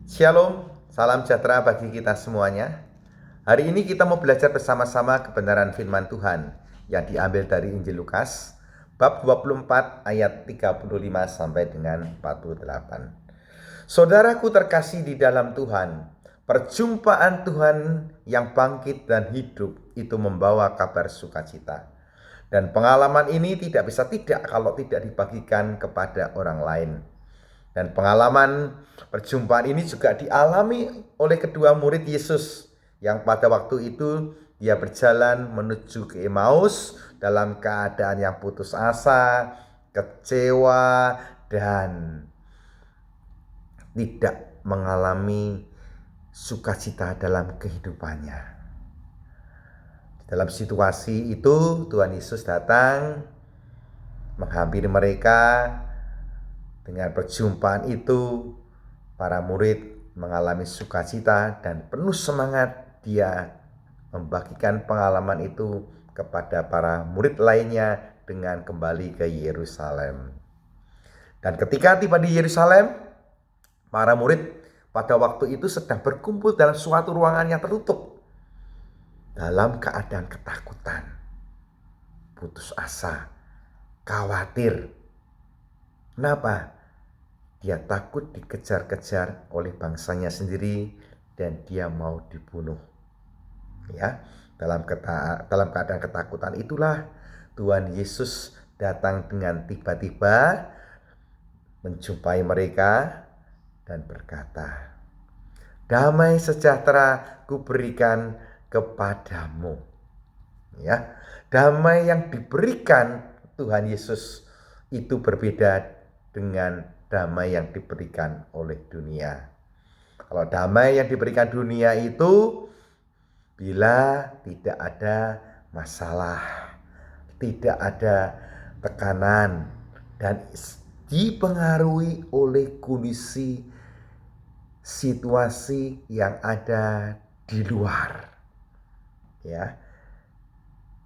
Shalom, salam sejahtera bagi kita semuanya. Hari ini kita mau belajar bersama-sama kebenaran firman Tuhan yang diambil dari Injil Lukas bab 24 ayat 35 sampai dengan 48. Saudaraku terkasih di dalam Tuhan, perjumpaan Tuhan yang bangkit dan hidup itu membawa kabar sukacita. Dan pengalaman ini tidak bisa tidak kalau tidak dibagikan kepada orang lain. Dan pengalaman perjumpaan ini juga dialami oleh kedua murid Yesus yang pada waktu itu dia berjalan menuju ke Emmaus dalam keadaan yang putus asa, kecewa, dan tidak mengalami sukacita dalam kehidupannya. Dalam situasi itu Tuhan Yesus datang menghampiri mereka. Dengan perjumpaan itu, para murid mengalami sukacita dan penuh semangat. Dia membagikan pengalaman itu kepada para murid lainnya dengan kembali ke Yerusalem. Dan ketika tiba di Yerusalem, para murid pada waktu itu sedang berkumpul dalam suatu ruangan yang tertutup, dalam keadaan ketakutan, putus asa, khawatir. Kenapa? Dia takut dikejar-kejar oleh bangsanya sendiri dan dia mau dibunuh. Ya, dalam keadaan ketakutan itulah Tuhan Yesus datang dengan tiba-tiba menjumpai mereka dan berkata, "Damai sejahtera kuberikan kepadamu." Ya, damai yang diberikan Tuhan Yesus itu berbeda dengan damai yang diberikan oleh dunia. Kalau damai yang diberikan dunia itu bila tidak ada masalah, tidak ada tekanan, dan dipengaruhi oleh kondisi situasi yang ada di luar. Ya.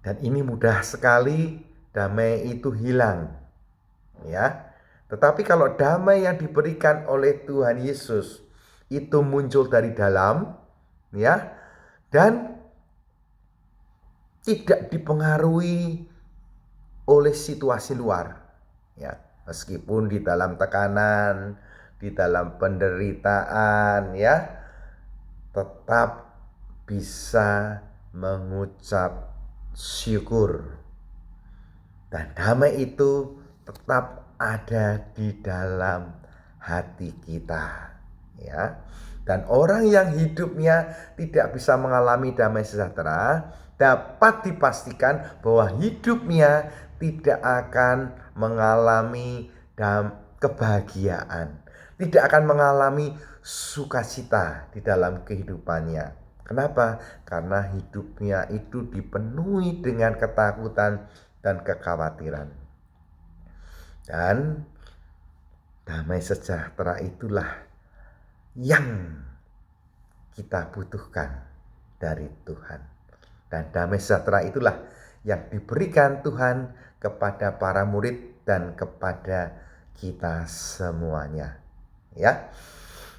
Dan ini mudah sekali damai itu hilang. Ya. Tetapi kalau damai yang diberikan oleh Tuhan Yesus itu muncul dari dalam, ya, dan tidak dipengaruhi oleh situasi luar, ya, meskipun di dalam tekanan, di dalam penderitaan, ya, tetap bisa mengucap syukur. Dan damai itu tetap ada di dalam hati kita, ya. Dan orang yang hidupnya tidak bisa mengalami damai sejahtera dapat dipastikan bahwa hidupnya tidak akan mengalami kebahagiaan, tidak akan mengalami sukacita di dalam kehidupannya. Kenapa? Karena hidupnya itu dipenuhi dengan ketakutan dan kekhawatiran. Dan damai sejahtera itulah yang kita butuhkan dari Tuhan. Dan damai sejahtera itulah yang diberikan Tuhan kepada para murid dan kepada kita semuanya. Ya.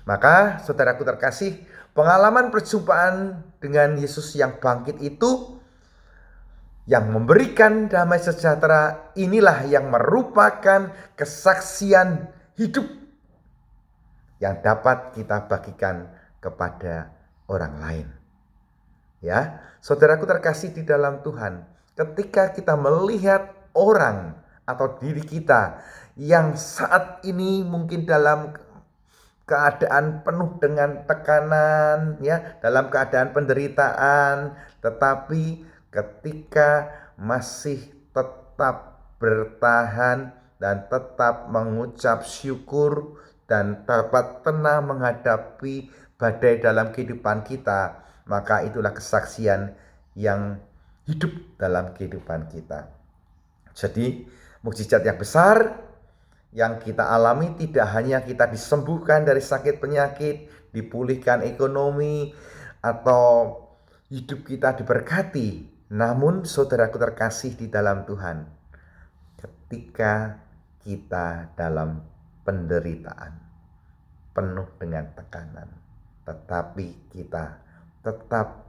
Maka saudaraku terkasih, pengalaman perjumpaan dengan Yesus yang bangkit itu yang memberikan damai sejahtera inilah yang merupakan kesaksian hidup yang dapat kita bagikan kepada orang lain. Ya, saudaraku terkasih di dalam Tuhan, ketika kita melihat orang atau diri kita yang saat ini mungkin dalam keadaan penuh dengan tekanan, ya, dalam keadaan penderitaan, tetapi ketika masih tetap bertahan dan tetap mengucap syukur dan dapat tenang menghadapi badai dalam kehidupan kita, maka itulah kesaksian yang hidup dalam kehidupan kita. Jadi mukjizat yang besar yang kita alami tidak hanya kita disembuhkan dari sakit penyakit, dipulihkan ekonomi, atau hidup kita diberkati. Namun saudaraku terkasih di dalam Tuhan, ketika kita dalam penderitaan, penuh dengan tekanan, tetapi kita tetap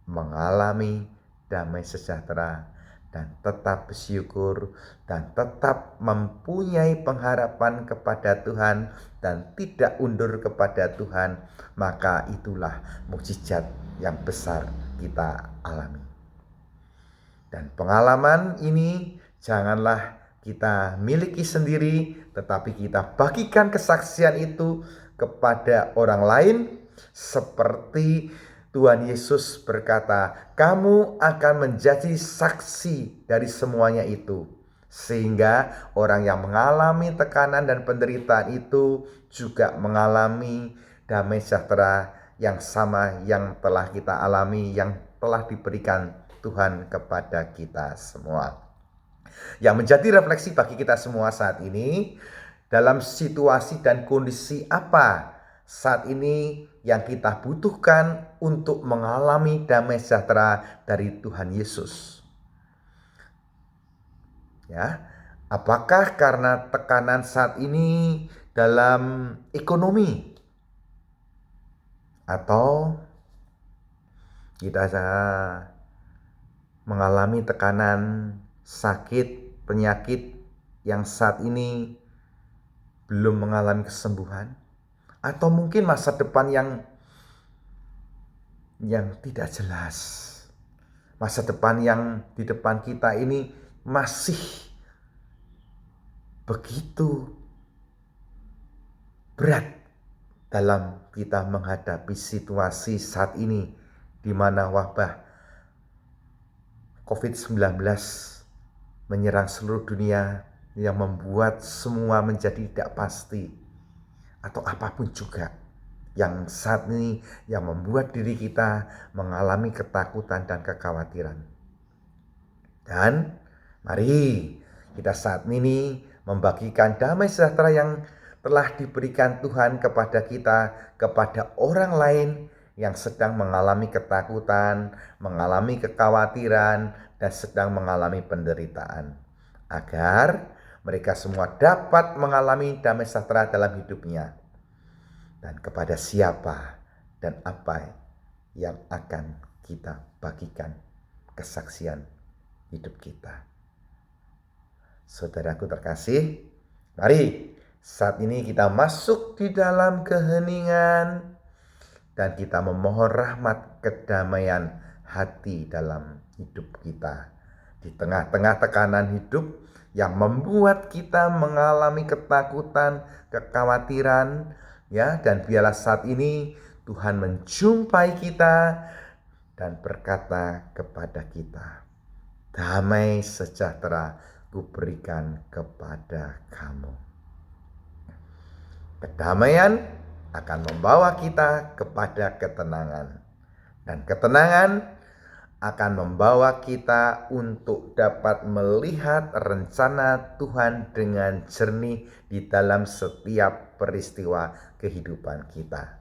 mengalami damai sejahtera dan tetap bersyukur dan tetap mempunyai pengharapan kepada Tuhan dan tidak undur kepada Tuhan, maka itulah mukjizat yang besar kita alami. Dan pengalaman ini janganlah kita miliki sendiri, tetapi kita bagikan kesaksian itu kepada orang lain, seperti Tuhan Yesus berkata, "Kamu akan menjadi saksi dari semuanya itu." Sehingga orang yang mengalami tekanan dan penderitaan itu juga mengalami damai sejahtera yang sama yang telah kita alami, yang telah diberikan Tuhan kepada kita semua. Yang menjadi refleksi bagi kita semua saat ini, dalam situasi dan kondisi apa saat ini yang kita butuhkan untuk mengalami damai sejahtera dari Tuhan Yesus? Ya, apakah karena tekanan saat ini dalam ekonomi, atau kita mengalami tekanan sakit, penyakit yang saat ini belum mengalami kesembuhan, atau mungkin masa depan yang tidak jelas, masa depan yang di depan kita ini masih begitu berat dalam kita menghadapi situasi saat ini, di mana wabah COVID-19 menyerang seluruh dunia yang membuat semua menjadi tidak pasti, atau apapun juga yang saat ini yang membuat diri kita mengalami ketakutan dan kekhawatiran. Dan mari kita saat ini membagikan damai sejahtera yang telah diberikan Tuhan kepada kita, kepada orang lain yang sedang mengalami ketakutan, mengalami kekhawatiran, dan sedang mengalami penderitaan, agar mereka semua dapat mengalami damai sejahtera dalam hidupnya. Dan kepada siapa dan apa yang akan kita bagikan kesaksian hidup kita. Saudaraku terkasih, mari saat ini kita masuk di dalam keheningan dan kita memohon rahmat kedamaian hati dalam hidup kita. Di tengah-tengah tekanan hidup yang membuat kita mengalami ketakutan, kekhawatiran, ya, dan biarlah saat ini Tuhan menjumpai kita dan berkata kepada kita, "Damai sejahtera kuberikan kepada kamu." Kedamaian akan membawa kita kepada ketenangan, dan ketenangan akan membawa kita untuk dapat melihat rencana Tuhan dengan jernih di dalam setiap peristiwa kehidupan kita.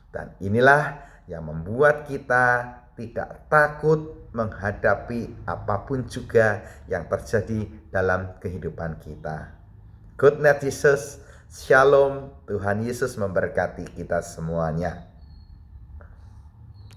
Dan inilah yang membuat kita tidak takut menghadapi apapun juga yang terjadi dalam kehidupan kita. Good night Jesus. Shalom, Tuhan Yesus memberkati kita semuanya.